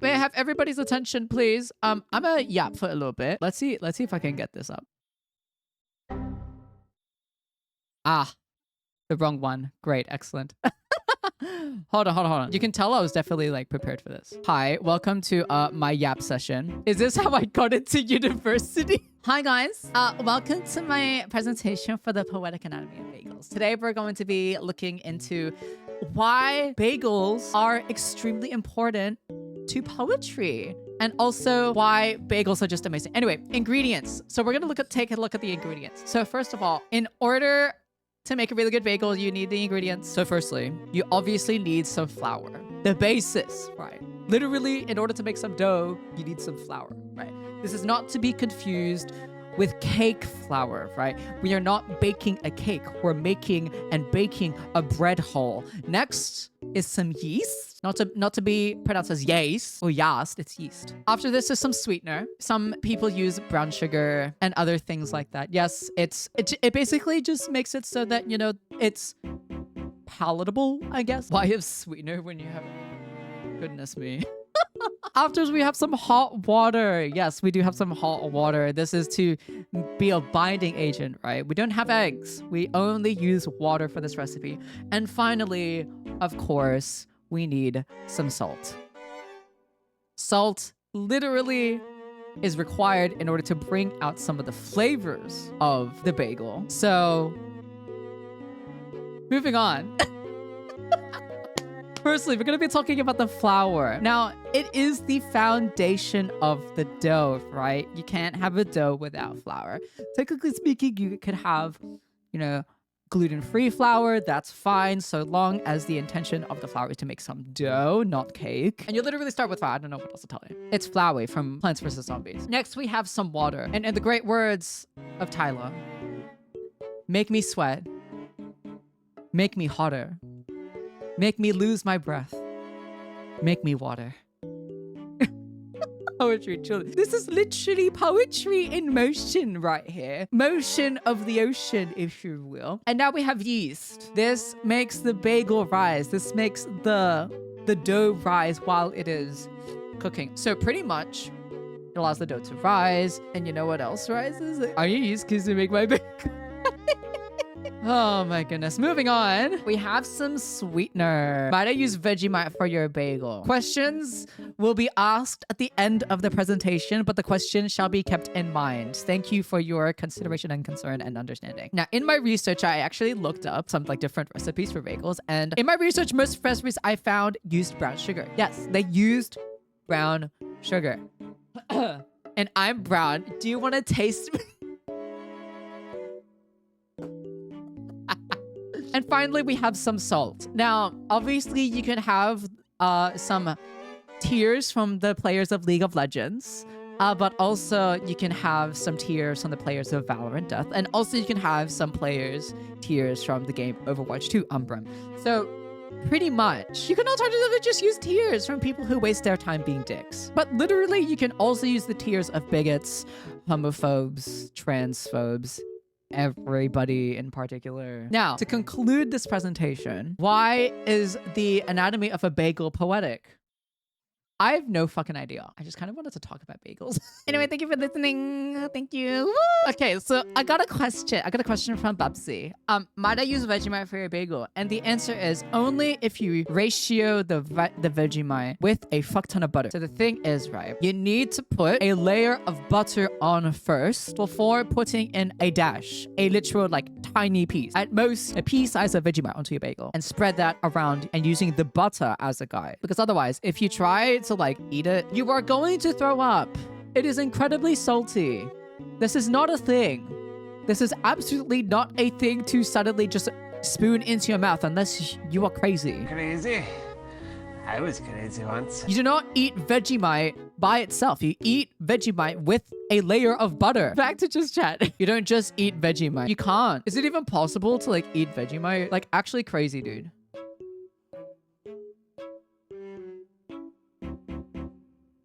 May I have everybody's attention, please? I'm gonna yap for a little bit. Let's see if I can get this up. Ah, the wrong one. Great, excellent. Hold on. You can tell I was definitely like prepared for this. Hi, welcome to my yap session. Is this how I got into university? Hi guys, welcome to my presentation for the Poetic Anatomy of Bagels. Today we're going to be looking into why bagels are extremely important to poetry, and also why bagels are just amazing. Anyway, ingredients. So we're gonna take a look at the ingredients. So first of all, in order to make a really good bagel, you need the ingredients. So firstly, you obviously need some flour. The basis, right? Literally, in order to make some dough, you need some flour, right? This is not to be confused with cake flour, right? We are not baking a cake. We're making and baking a bread hull. Next is some yeast. Not to be pronounced as yeast or yast, it's yeast. After this is some sweetener. Some people use brown sugar and other things like that. Yes, it basically just makes it so that, you know, it's palatable, I guess. Why have sweetener when you have... Goodness me. After we have some hot water. Yes, we do have some hot water. This is to be a binding agent, right? We don't have eggs. We only use water for this recipe. And finally, of course, we need some salt. Salt literally is required in order to bring out some of the flavors of the bagel. So, moving on. Firstly, we're going to be talking about the flour. Now, it is the foundation of the dough, right? You can't have a dough without flour. Technically speaking, you could have, you know, gluten-free flour. That's fine, so long as the intention of the flour is to make some dough, not cake. And you literally start with flour. I don't know what else to tell you. It's Flowey from Plants vs. Zombies. Next, we have some water. And in the great words of Tyler, make me sweat. Make me hotter. Make me lose my breath. Make me water. Poetry, truly. This is literally poetry in motion right here. Motion of the ocean, if you will. And now we have yeast. This makes the bagel rise. This makes the dough rise while it is cooking. So pretty much, it allows the dough to rise. And you know what else rises? Are you yeast because you make my bagel? Oh my goodness. Moving on. We have some sweetener. Might I use Vegemite for your bagel? Questions will be asked at the end of the presentation, but the question shall be kept in mind. Thank you for your consideration and concern and understanding. Now, in my research, I actually looked up some like different recipes for bagels. And in my research, most recipes I found used brown sugar. Yes, they used brown sugar. And I'm brown. Do you want to taste me? And finally, we have some salt. Now, obviously, you can have some tears from the players of League of Legends, but also you can have some tears from the players of Valorant Death, and also you can have some tears from the game Overwatch 2 Umbra. So, pretty much, you can alternatively just use tears from people who waste their time being dicks. But literally, you can also use the tears of bigots, homophobes, transphobes, everybody in particular. Now, to conclude this presentation, why is the anatomy of a bagel poetic? I have no fucking idea. I just kind of wanted to talk about bagels. Anyway, thank you for listening. Thank you. Woo! Okay, so I got a question from Babsy. Might I use Vegemite for your bagel? And the answer is only if you ratio the Vegemite with a fuck ton of butter. So the thing is, right, you need to put a layer of butter on first before putting in a dash, a literal like tiny piece, at most a pea size of Vegemite onto your bagel, and spread that around and using the butter as a guide. Because otherwise, if you try to like eat it, you are going to throw up. It is incredibly salty. This is not a thing. This is absolutely not a thing to suddenly just spoon into your mouth unless you are crazy. Crazy? I was crazy once. You do not eat Vegemite by itself. You eat Vegemite with a layer of butter. Back to just chat. You don't just eat Vegemite. You can't. Is it even possible to like eat Vegemite? Like actually crazy, dude.